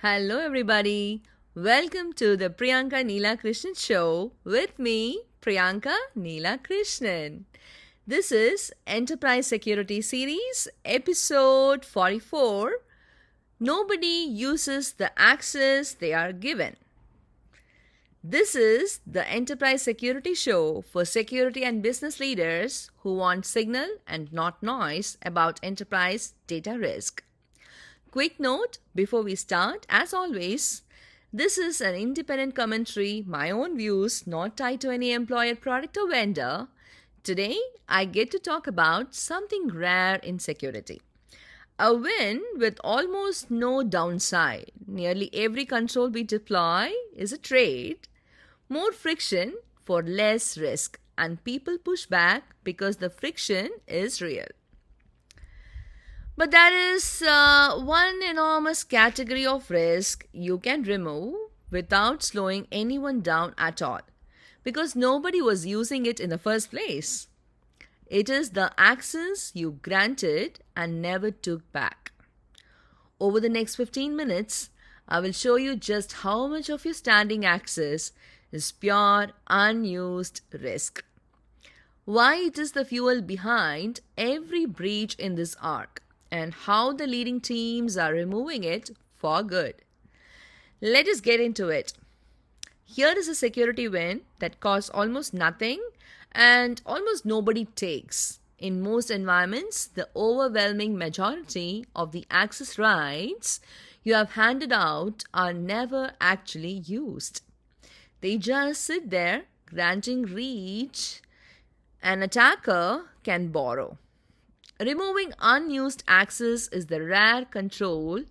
Hello, everybody. Welcome to the Priyanka Neela Krishnan Show with me, Priyanka Neela Krishnan. This is Enterprise Security Series, episode 44. Nobody uses the access they are given. This is the Enterprise Security Show for security and business leaders who want signal and not noise about enterprise data risk. Quick note before we start, as always, this is an independent commentary, my own views, not tied to any employer, product, or vendor. Today, I get to talk about something rare in security. A win with almost no downside. Nearly every control we deploy is a trade. More friction for less risk, and people push back because the friction is real. But that is one enormous category of risk you can remove without slowing anyone down at all, because nobody was using it in the first place. It is the access you granted and never took back. Over the next 15 minutes, I will show you just how much of your standing access is pure, unused risk. Why it is the fuel behind every breach in this arc, and how the leading teams are removing it for good. Let us get into it. Here is a security win that costs almost nothing and almost nobody takes. In most environments, the overwhelming majority of the access rights you have handed out are never actually used. They just sit there granting reach an attacker can borrow. Removing unused access is the rare control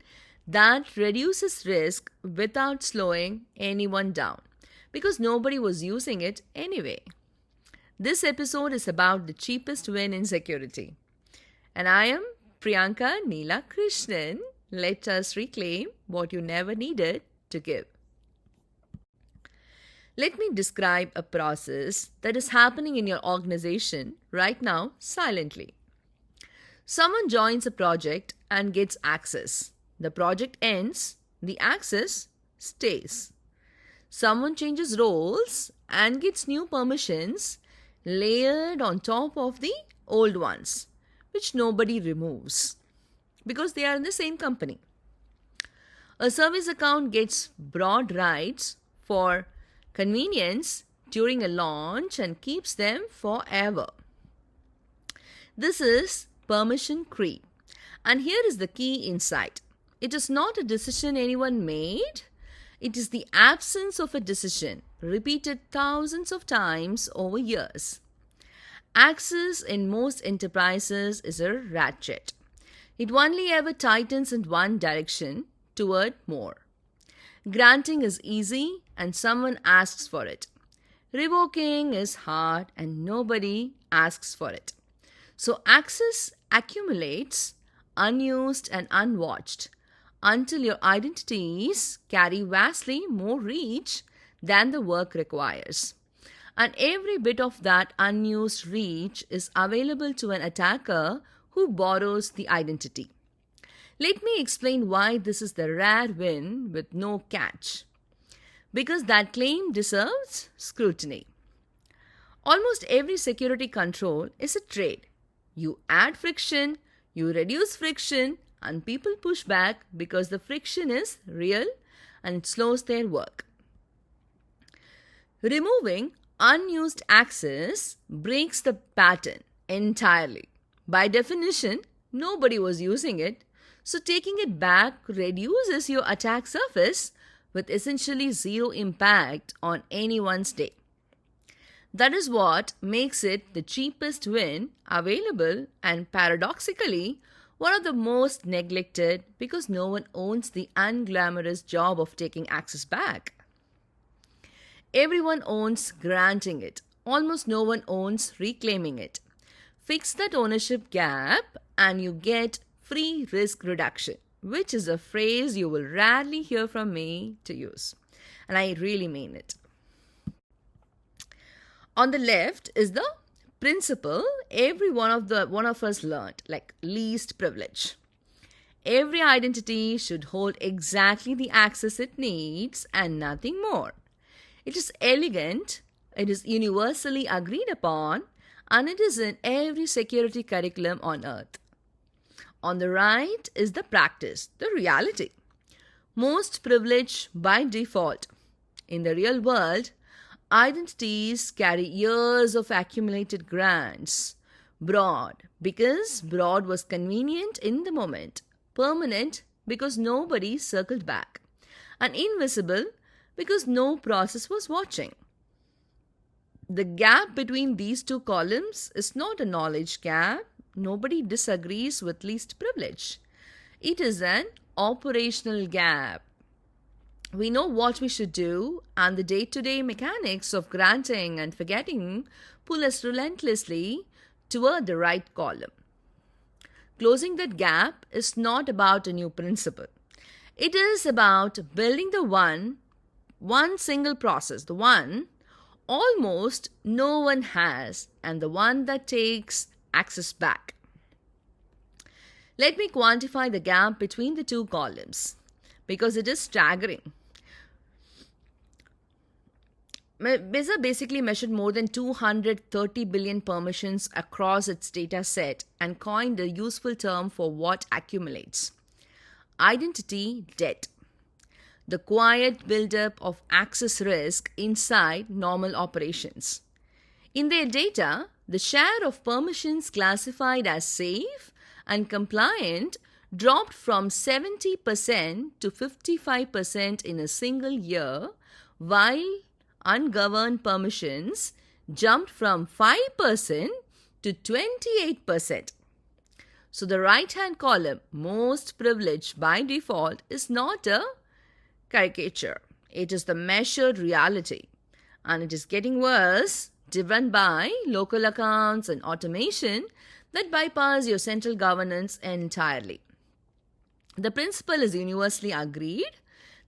that reduces risk without slowing anyone down, because nobody was using it anyway. This episode is about the cheapest win in security. And I am Priyanka Neela Krishnan. Let us reclaim what you never needed to give. Let me describe a process that is happening in your organization right now silently. Someone joins a project and gets access. The project ends, the access stays. Someone changes roles and gets new permissions layered on top of the old ones, which nobody removes because they are in the same company. A service account gets broad rights for convenience during a launch and keeps them forever. This is permission creep. And here is the key insight. It is not a decision anyone made. It is the absence of a decision repeated thousands of times over years. Access in most enterprises is a ratchet. It only ever tightens in one direction toward more. Granting is easy and someone asks for it. Revoking is hard and nobody asks for it. So access accumulates unused and unwatched until your identities carry vastly more reach than the work requires. And every bit of that unused reach is available to an attacker who borrows the identity. Let me explain why this is the rare win with no catch. Because that claim deserves scrutiny. Almost every security control is a trade. You add friction, you reduce friction, and people push back because the friction is real and it slows their work. Removing unused access breaks the pattern entirely. By definition, nobody was using it, so taking it back reduces your attack surface with essentially zero impact on anyone's day. That is what makes it the cheapest win available and paradoxically one of the most neglected because no one owns the unglamorous job of taking access back. Everyone owns granting it. Almost no one owns reclaiming it. Fix that ownership gap and you get free risk reduction, which is a phrase you will rarely hear from me to use. And I really mean it. On the left is the principle every one of us learned, like least privilege. Every identity should hold exactly the access it needs and nothing more. It is elegant, it is universally agreed upon, and it is in every security curriculum on earth. On the right is the practice, the reality. Most privilege by default. In the real world, identities carry years of accumulated grants. Broad, because broad was convenient in the moment. Permanent, because nobody circled back. And invisible, because no process was watching. The gap between these two columns is not a knowledge gap. Nobody disagrees with least privilege. It is an operational gap. We know what we should do, and the day-to-day mechanics of granting and forgetting pull us relentlessly toward the right column. Closing that gap is not about a new principle. It is about building the one single process, the one almost no one has, and the one that takes access back. Let me quantify the gap between the two columns because it is staggering. Visa basically measured more than 230 billion permissions across its data set and coined a useful term for what accumulates. Identity debt. The quiet buildup of access risk inside normal operations. In their data, the share of permissions classified as safe and compliant dropped from 70% to 55% in a single year, while ungoverned permissions jumped from 5% to 28%. So the right-hand column, most privileged by default, is not a caricature. It is the measured reality. And it is getting worse, driven by local accounts and automation that bypass your central governance entirely. The principle is universally agreed.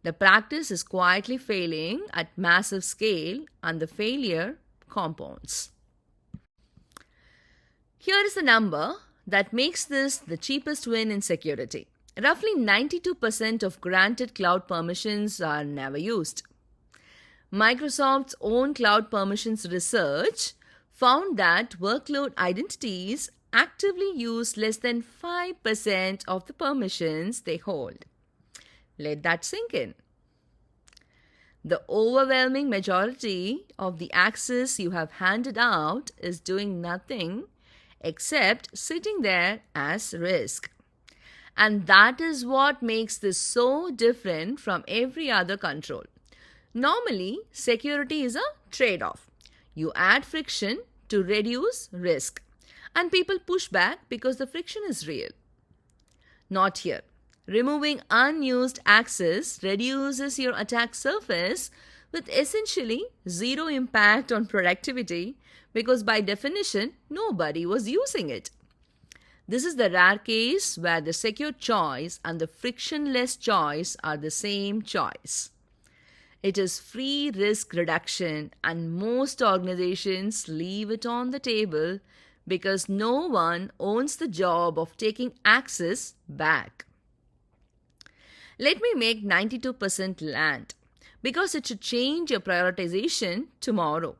The practice is quietly failing at massive scale, and the failure compounds. Here is the number that makes this the cheapest win in security. Roughly 92% of granted cloud permissions are never used. Microsoft's own cloud permissions research found that workload identities actively use less than 5% of the permissions they hold. Let that sink in. The overwhelming majority of the access you have handed out is doing nothing except sitting there as risk. And that is what makes this so different from every other control. Normally, security is a trade-off. You add friction to reduce risk, and people push back because the friction is real. Not here. Removing unused access reduces your attack surface with essentially zero impact on productivity because by definition, nobody was using it. This is the rare case where the secure choice and the frictionless choice are the same choice. It is free risk reduction, and most organizations leave it on the table because no one owns the job of taking access back. Let me make 92% land because it should change your prioritization tomorrow.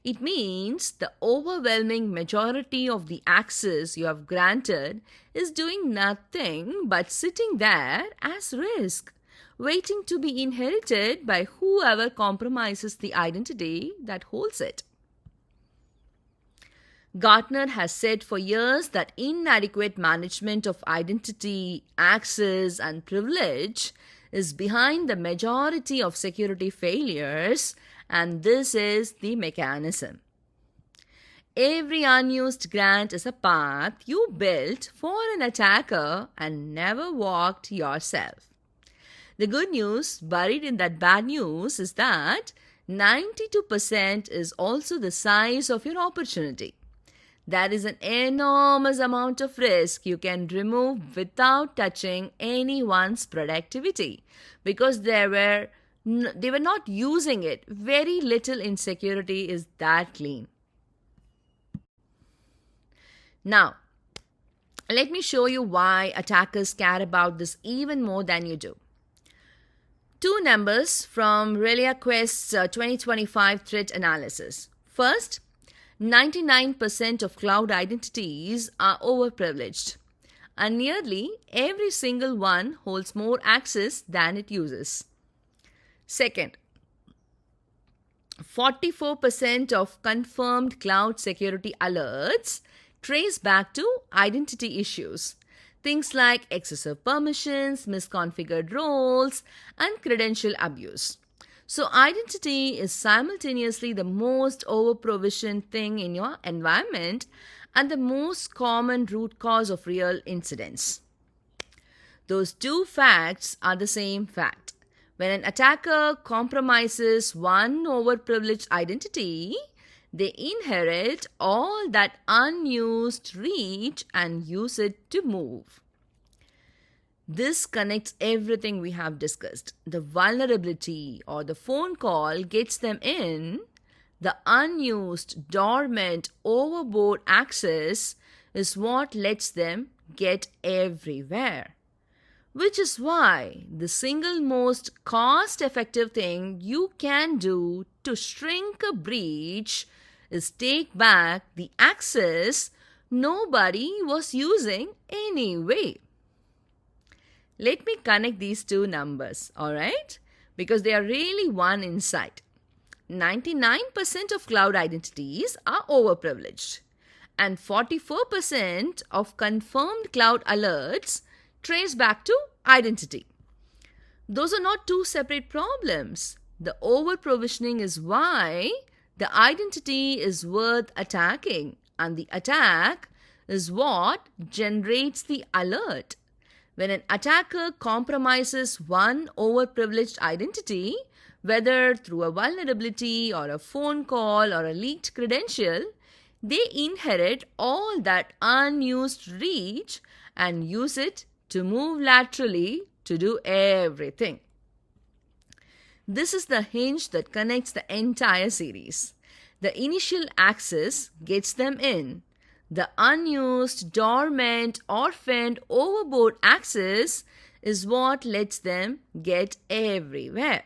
It means the overwhelming majority of the access you have granted is doing nothing but sitting there as risk, waiting to be inherited by whoever compromises the identity that holds it. Gartner has said for years that inadequate management of identity, access, and privilege is behind the majority of security failures, and this is the mechanism. Every unused grant is a path you built for an attacker and never walked yourself. The good news buried in that bad news is that 92% is also the size of your opportunity. That is an enormous amount of risk you can remove without touching anyone's productivity because they were not using it. Very little in security is that clean. Now, Let me show you why attackers care about this even more than you do. Two numbers from ReliaQuest's 2025 threat analysis. First, 99% of cloud identities are overprivileged, and nearly every single one holds more access than it uses. Second, 44% of confirmed cloud security alerts trace back to identity issues. Things like excessive permissions, misconfigured roles, and credential abuse. So, identity is simultaneously the most over-provisioned thing in your environment and the most common root cause of real incidents. Those two facts are the same fact. When an attacker compromises one overprivileged identity, they inherit all that unused reach and use it to move. This connects everything we have discussed. The vulnerability or the phone call gets them in. The unused, dormant, overboard access is what lets them get everywhere. Which is why the single most cost-effective thing you can do to shrink a breach is take back the access nobody was using anyway. Let me connect these two numbers, alright? Because they are really one insight. 99% of cloud identities are overprivileged, and 44% of confirmed cloud alerts trace back to identity. Those are not two separate problems. The over-provisioning is why the identity is worth attacking, and the attack is what generates the alert. When an attacker compromises one overprivileged identity, whether through a vulnerability or a phone call or a leaked credential, they inherit all that unused reach and use it to move laterally to do everything. This is the hinge that connects the entire series. The initial access gets them in. The unused, dormant, orphaned, overboard access is what lets them get everywhere.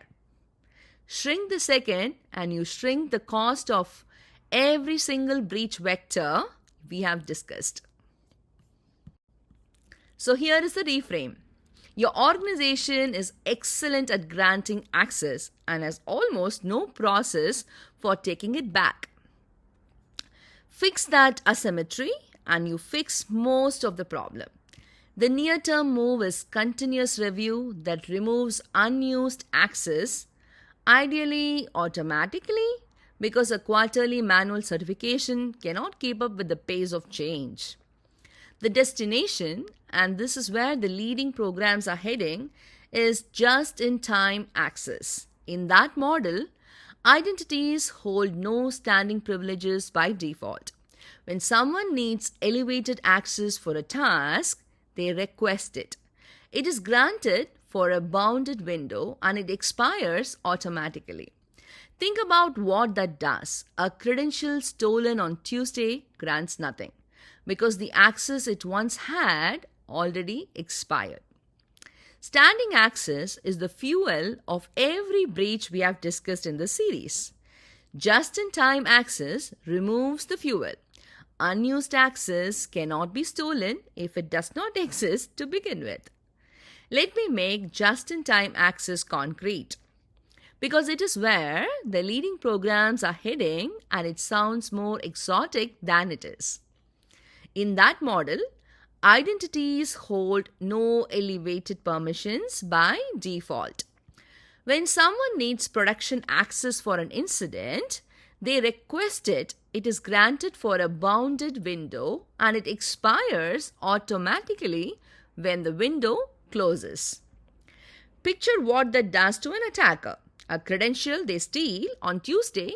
Shrink the second and you shrink the cost of every single breach vector we have discussed. So here is the reframe. Your organization is excellent at granting access and has almost no process for taking it back. Fix that asymmetry and you fix most of the problem. The near-term move is continuous review that removes unused access, ideally automatically, because a quarterly manual certification cannot keep up with the pace of change. The destination, and this is where the leading programs are heading, is just-in-time access. In that model, identities hold no standing privileges by default. When someone needs elevated access for a task, they request it. It is granted for a bounded window and it expires automatically. Think about what that does. A credential stolen on Tuesday grants nothing because the access it once had already expired. Standing access is the fuel of every breach we have discussed in the series. Just-in-time access removes the fuel. Unused access cannot be stolen if it does not exist to begin with. Let me make just-in-time access concrete, because it is where the leading programs are heading and it sounds more exotic than it is. In that model, identities hold no elevated permissions by default. When someone needs production access for an incident, they request it. It is granted for a bounded window and it expires automatically when the window closes. Picture what that does to an attacker. A credential they steal on Tuesday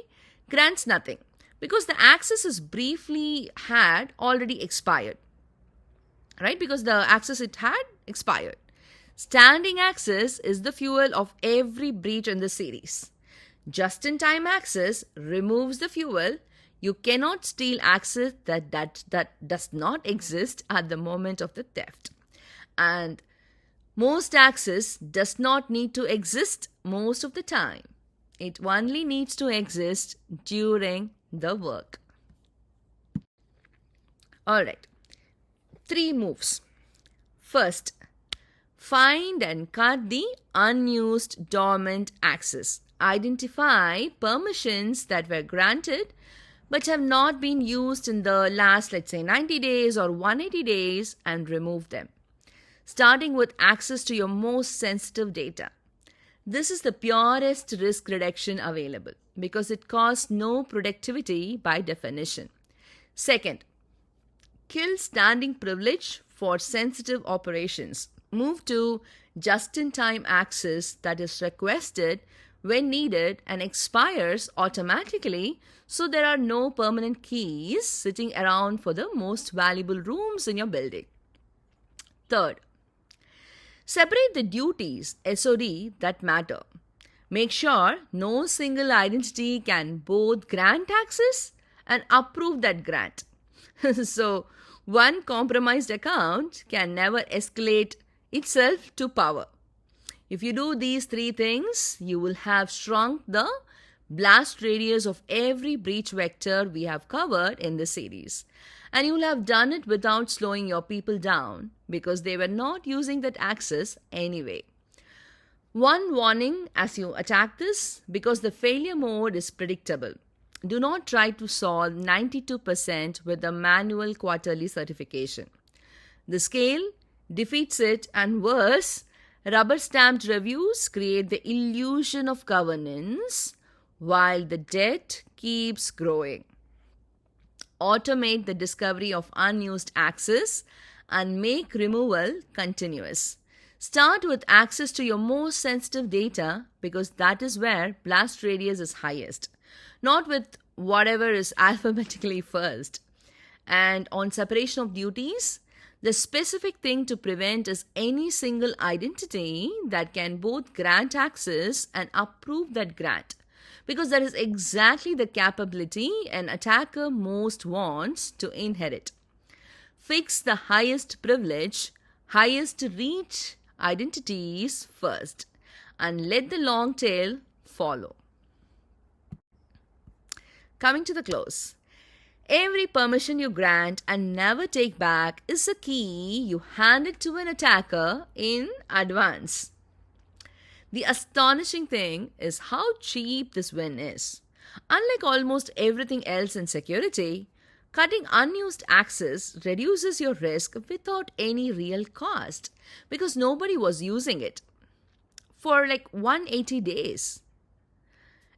grants nothing because the access is briefly had already expired. Right? Because the access it had expired. Standing access is the fuel of every breach in the series. Just-in-time access removes the fuel. You cannot steal access that does not exist at the moment of the theft. And most access does not need to exist most of the time. It only needs to exist during the work. Alright, 3 moves. First, find and cut the unused dormant access. Identify permissions that were granted but have not been used in the last, let's say, 90 days or 180 days and remove them. Starting with access to your most sensitive data. This is the purest risk reduction available because it costs no productivity by definition. Second, kill standing privilege for sensitive operations. Move to just-in-time access that is requested when needed and expires automatically, so there are no permanent keys sitting around for the most valuable rooms in your building. Third, separate the duties, SOD, that matter. Make sure no single identity can both grant access and approve that grant. So, one compromised account can never escalate itself to power. If you do these 3 things, you will have shrunk the blast radius of every breach vector we have covered in this series. And you will have done it without slowing your people down because they were not using that access anyway. One warning as you attack this, because the failure mode is predictable. Do not try to solve 92% with a manual quarterly certification. The scale defeats it, and worse, rubber-stamped reviews create the illusion of governance while the debt keeps growing. Automate the discovery of unused access and make removal continuous. Start with access to your most sensitive data because that is where blast radius is highest, not with whatever is alphabetically first. And on separation of duties, the specific thing to prevent is any single identity that can both grant access and approve that grant, because that is exactly the capability an attacker most wants to inherit. Fix the highest privilege, highest reach identities first, and let the long tail follow. Coming to the close. Every permission you grant and never take back is a key you hand it to an attacker in advance. The astonishing thing is how cheap this win is. Unlike almost everything else in security, cutting unused access reduces your risk without any real cost because nobody was using it for like 180 days.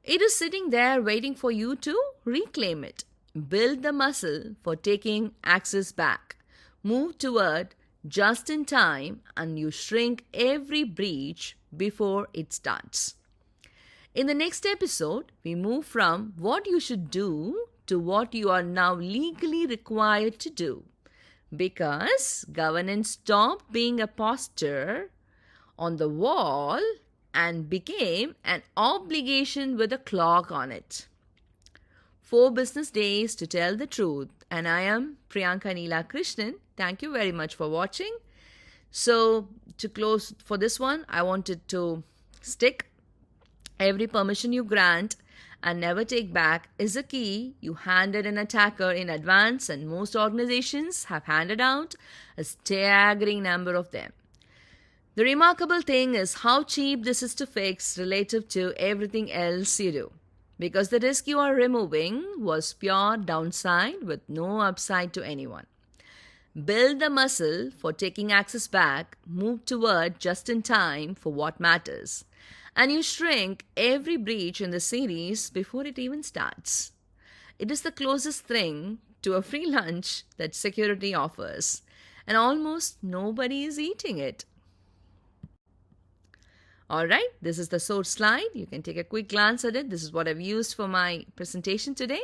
It is sitting there waiting for you to reclaim it. Build the muscle for taking access back. Move toward just in time and you shrink every breach before it starts. In the next episode, we move from what you should do to what you are now legally required to do, because governance stopped being a posture on the wall and became an obligation with a clock on it. 4 business days to tell the truth, and I am Priyanka Neela Krishnan. Thank you very much for watching. So to close for this one, I wanted to stick. Every permission you grant and never take back is a key you handed an attacker in advance, and most organizations have handed out a staggering number of them. The remarkable thing is how cheap this is to fix relative to everything else you do, because the risk you are removing was pure downside with no upside to anyone. Build the muscle for taking access back, move toward just in time for what matters, and you shrink every breach in the series before it even starts. It is the closest thing to a free lunch that security offers, and almost nobody is eating it. Alright, this is the source slide. You can take a quick glance at it. This is what I've used for my presentation today.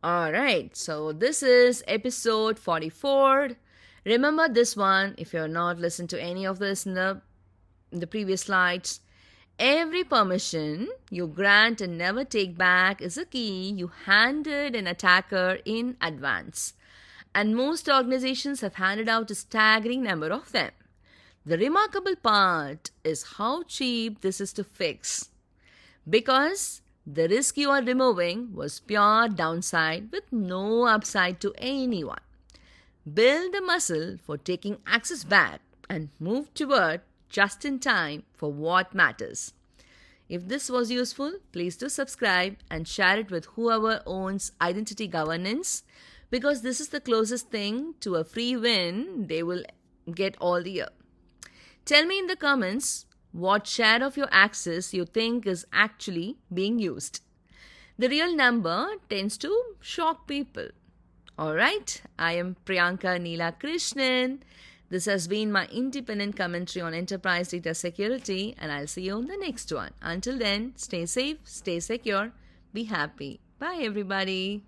Alright, so this is episode 44. Remember this one if you're not listened to any of this in the previous slides. Every permission you grant and never take back is a key you handed an attacker in advance. And most organizations have handed out a staggering number of them. The remarkable part is how cheap this is to fix. Because the risk you are removing was pure downside with no upside to anyone. Build the muscle for taking access back and move toward just in time for what matters. If this was useful, please do subscribe and share it with whoever owns identity governance, because this is the closest thing to a free win they will get all the year. Tell me in the comments what share of your access you think is actually being used. The real number tends to shock people. Alright, I am Priyanka Neela Krishnan. This has been my independent commentary on enterprise data security, and I'll see you on the next one. Until then, stay safe, stay secure, be happy. Bye everybody.